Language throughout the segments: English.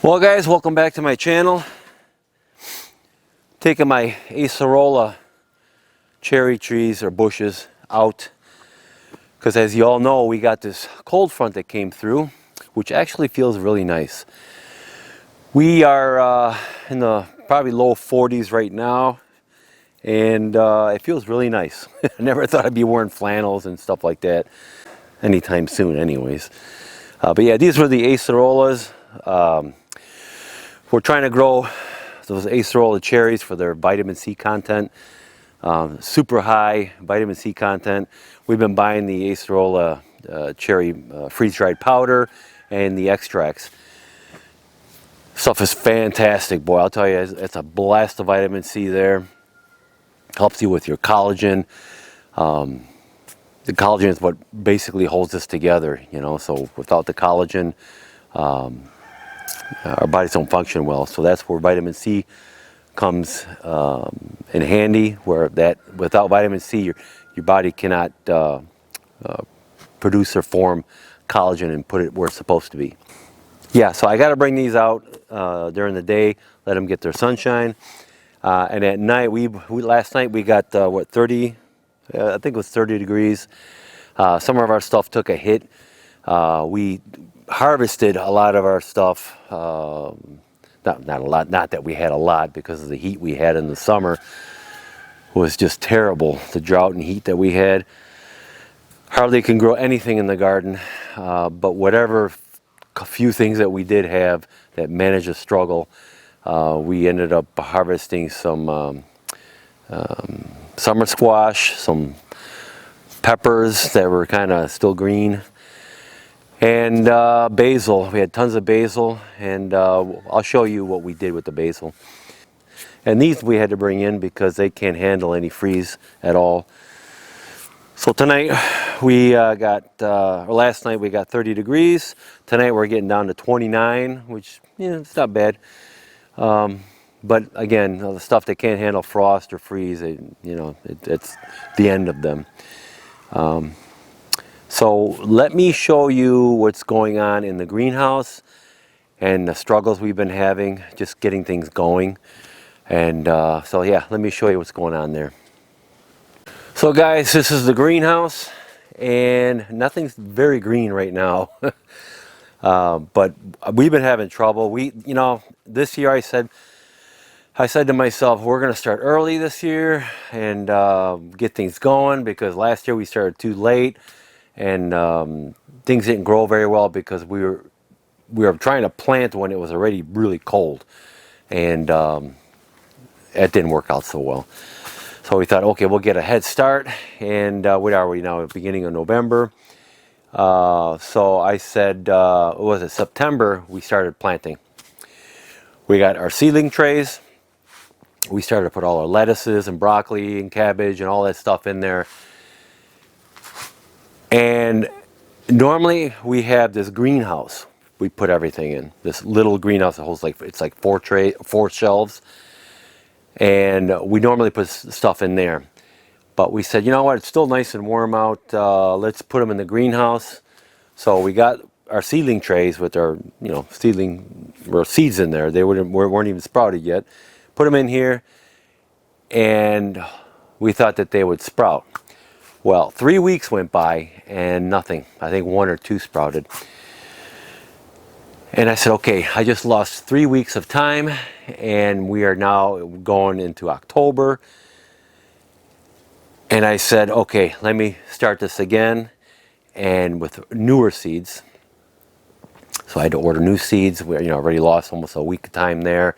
Well guys, welcome back to my channel. Taking my acerola cherry trees or bushes out because, as you all know, we got this cold front that came through, which actually feels really nice. We are in the probably low 40s right now, and it feels really nice. I never thought I'd be wearing flannels and stuff like that anytime soon anyways. But yeah, these were the acerolas. We're trying to grow those acerola cherries for their vitamin C content. Super high vitamin C content. We've been buying the acerola cherry freeze-dried powder and the extracts. Stuff is fantastic, boy. I'll tell you, it's a blast of vitamin C there. Helps you with your collagen. The collagen is what basically holds us together, you know. So without the collagen, our bodies don't function well. So that's where vitamin C comes in handy. Where that without vitamin C, your body cannot produce or form collagen and put it where it's supposed to be. Yeah, so I got to bring these out during the day, let them get their sunshine, and at night last night we got what, 30? I think it was 30 degrees. Some of our stuff took a hit. We harvested a lot of our stuff. Not a lot. Not that we had a lot, because of the heat we had in the summer was just terrible. The drought and heat that we had. Hardly can grow anything in the garden, but whatever few things that we did have that managed to struggle, we ended up harvesting some summer squash, some peppers that were kind of still green, and basil. We had tons of basil, and I'll show you what we did with the basil. And these we had to bring in because they can't handle any freeze at all. So tonight we last night we got 30 degrees. Tonight we're getting down to 29, which, you know, it's not bad. But again, the stuff that can't handle frost or freeze, it's the end of them. So let me show you what's going on in the greenhouse and the struggles we've been having just getting things going. And so yeah, let me show you what's going on there. So guys, this is the greenhouse, and nothing's very green right now. But we've been having trouble. This year I said to myself, we're going to start early this year and get things going, because last year we started too late, and things didn't grow very well because we were trying to plant when it was already really cold, and it didn't work out so well. So we thought, okay, we'll get a head start, and what are we now? Beginning of November. So I said, what was it, September, we started planting. We got our seedling trays. We started to put all our lettuces and broccoli and cabbage and all that stuff in there. And normally we have this greenhouse we put everything in. This little greenhouse that holds it's like four shelves. And we normally put stuff in there. But we said, you know what, it's still nice and warm out. Let's put them in the greenhouse. So we got our seedling trays with our, seeds in there. They weren't even sprouted yet. Put them in here, and we thought that they would sprout. Well, 3 weeks went by and nothing. I think 1 or 2 sprouted. And I said, okay, I just lost 3 weeks of time, and we are now going into October. And I said, okay, let me start this again, and with newer seeds. So I had to order new seeds. We already lost almost a week of time there.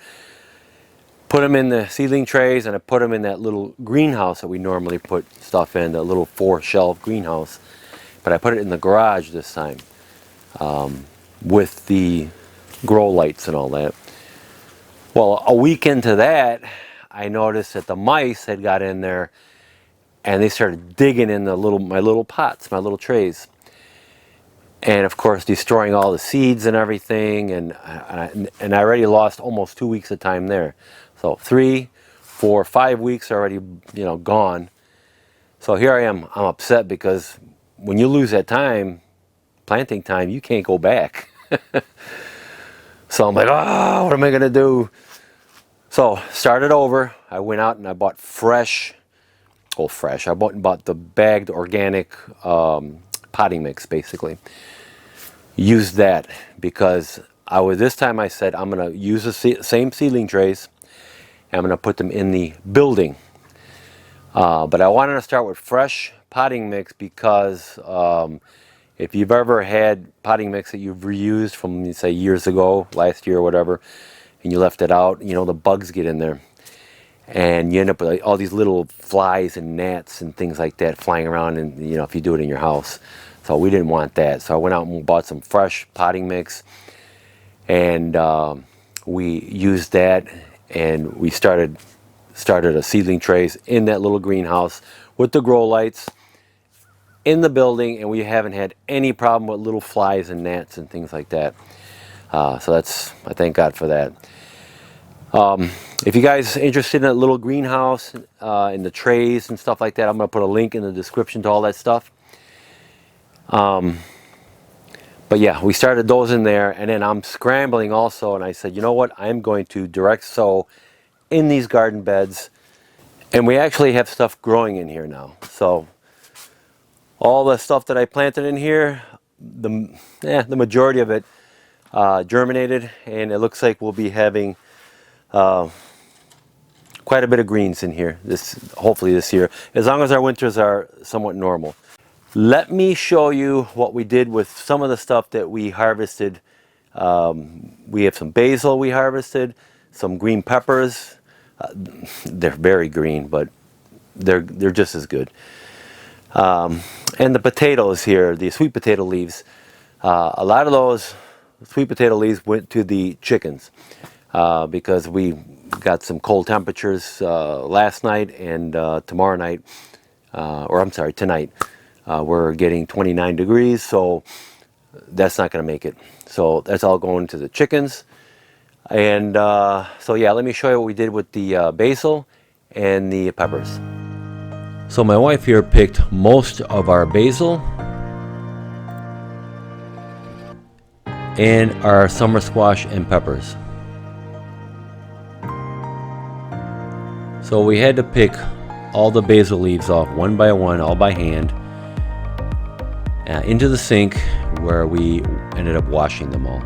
Put them in the seedling trays, and I put them in that little greenhouse that we normally put stuff in, the little 4-shelf greenhouse. But I put it in the garage this time, with the grow lights and all that. Well, a week into that, I noticed that the mice had got in there, and they started digging in my little pots, my little trays, and of course destroying all the seeds and everything. And I already lost almost 2 weeks of time there. So 3, 4, 5 weeks already, gone. So here I am. I'm upset because when you lose that time, planting time, you can't go back. So I'm like, oh, what am I gonna do? So started over. I went out and I bought fresh. I bought the bagged organic potting mix, basically. Used that because this time I said I'm gonna use the same seedling trays. And I'm gonna put them in the building. But I wanted to start with fresh potting mix because if you've ever had potting mix that you've reused from, say, years ago, last year or whatever, and you left it out, you know, the bugs get in there. And you end up with like all these little flies and gnats and things like that flying around, and you know, if you do it in your house. So we didn't want that. So I went out and bought some fresh potting mix, and we used that, and we started a seedling trays in that little greenhouse with the grow lights in the building, and we haven't had any problem with little flies and gnats and things like that. So I thank God for that. If you guys are interested in that little greenhouse and the trays and stuff like that, I'm going to put a link in the description to all that stuff. But yeah, we started those in there, and then I'm scrambling also, and I said, you know what, I'm going to direct sow in these garden beds, and we actually have stuff growing in here now. So all the stuff that I planted in here, the majority of it germinated, and it looks like we'll be having quite a bit of greens in here hopefully this year, as long as our winters are somewhat normal. Let me show you what we did with some of the stuff that we harvested. We have some basil we harvested, some green peppers. They're very green, but they're just as good. And the potatoes here, the sweet potato leaves, a lot of those sweet potato leaves went to the chickens because we got some cold temperatures last night, and tomorrow night, tonight, we're getting 29 degrees, so that's not going to make it. So that's all going to the chickens. And so yeah, let me show you what we did with the basil and the peppers. So my wife here picked most of our basil and our summer squash and peppers. So we had to pick all the basil leaves off one by one, all by hand, into the sink, where we ended up washing them all.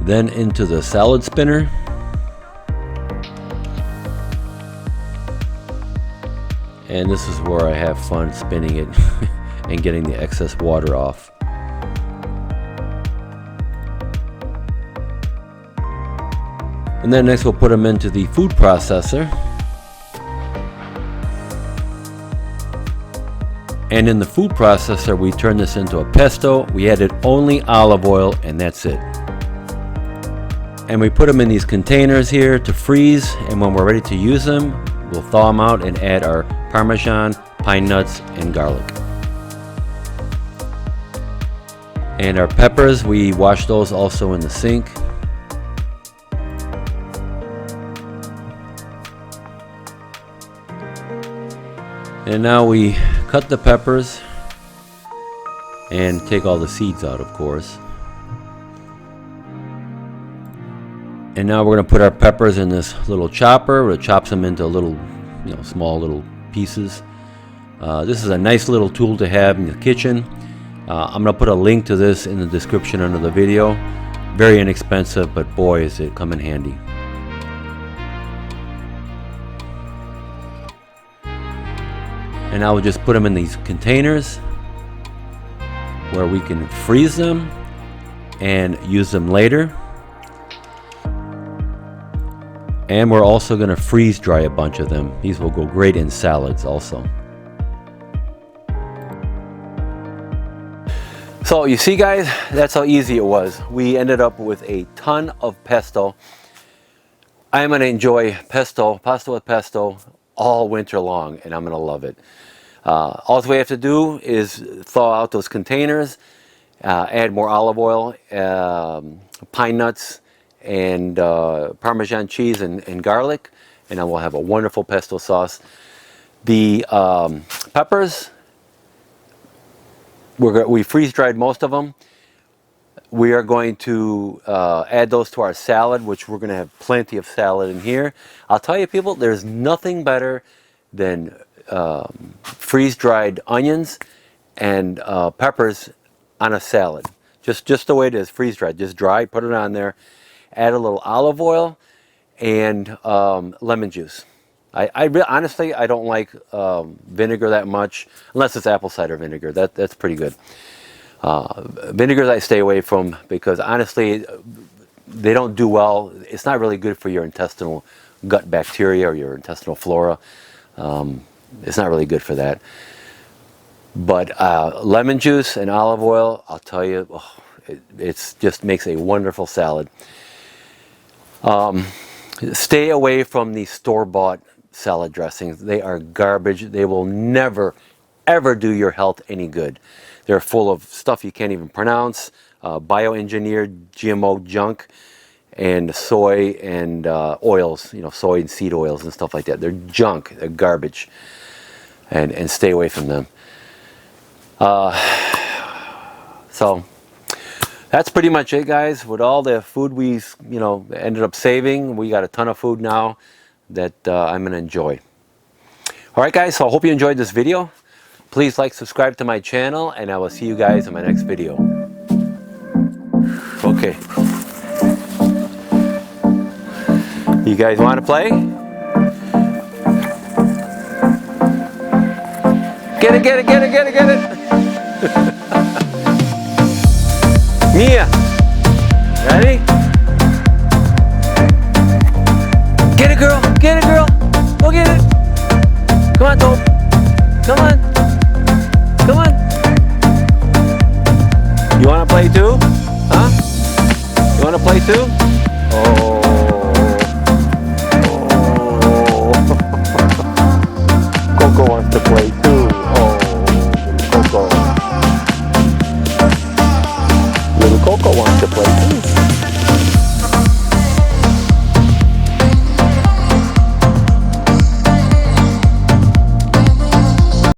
Then into the salad spinner. And this is where I have fun spinning it and getting the excess water off. And then next we'll put them into the food processor. And in the food processor we turn this into a pesto. We added only olive oil, and that's it. And we put them in these containers here to freeze, and when we're ready to use them, we'll thaw them out and add our Parmesan, pine nuts, and garlic. And our peppers, we wash those also in the sink. And now we cut the peppers and take all the seeds out, of course. And now we're going to put our peppers in this little chopper. It chops them into little, small little pieces. This is a nice little tool to have in the kitchen. I'm going to put a link to this in the description under the video. Very inexpensive, but boy, is it come in handy. And now we'll just put them in these containers where we can freeze them and use them later. And we're also going to freeze dry a bunch of them. These will go great in salads also. So you see, guys, that's how easy it was. We ended up with a ton of pesto. I'm going to enjoy pasta with pesto all winter long, and I'm going to love it. All we have to do is thaw out those containers, add more olive oil, pine nuts, and Parmesan cheese and garlic, and then we'll have a wonderful pesto sauce. The peppers, we freeze dried most of them. We are going to add those to our salad, which we're going to have plenty of salad in here. I'll tell you, people, there's nothing better than freeze-dried onions and peppers on a salad. Just the way it is, freeze-dried. Just dry, put it on there. Add a little olive oil and lemon juice. Honestly, I don't like vinegar that much, unless it's apple cider vinegar. That's pretty good. Vinegars I stay away from because honestly, they don't do well. It's not really good for your intestinal gut bacteria or your intestinal flora. It's not really good for that. But lemon juice and olive oil, I'll tell you, oh, it just makes a wonderful salad. Stay away from these store-bought salad dressings. They are garbage. They will never, ever do your health any good. They're full of stuff you can't even pronounce, bioengineered GMO junk, and soy and oils, soy and seed oils and stuff like that. They're junk, they're garbage, and stay away from them. So that's pretty much it, guys. With all the food we, ended up saving, we got a ton of food now that I'm gonna enjoy. All right, guys, so I hope you enjoyed this video. Please like, subscribe to my channel, and I will see you guys in my next video. Okay. You guys want to play? Get it, get it, get it, get it, get it! Mia! Ready? Get it, girl! Get it, girl! Go get it! Come on, Tope! Come on! Come on! You want to play too? Huh? You want to play too?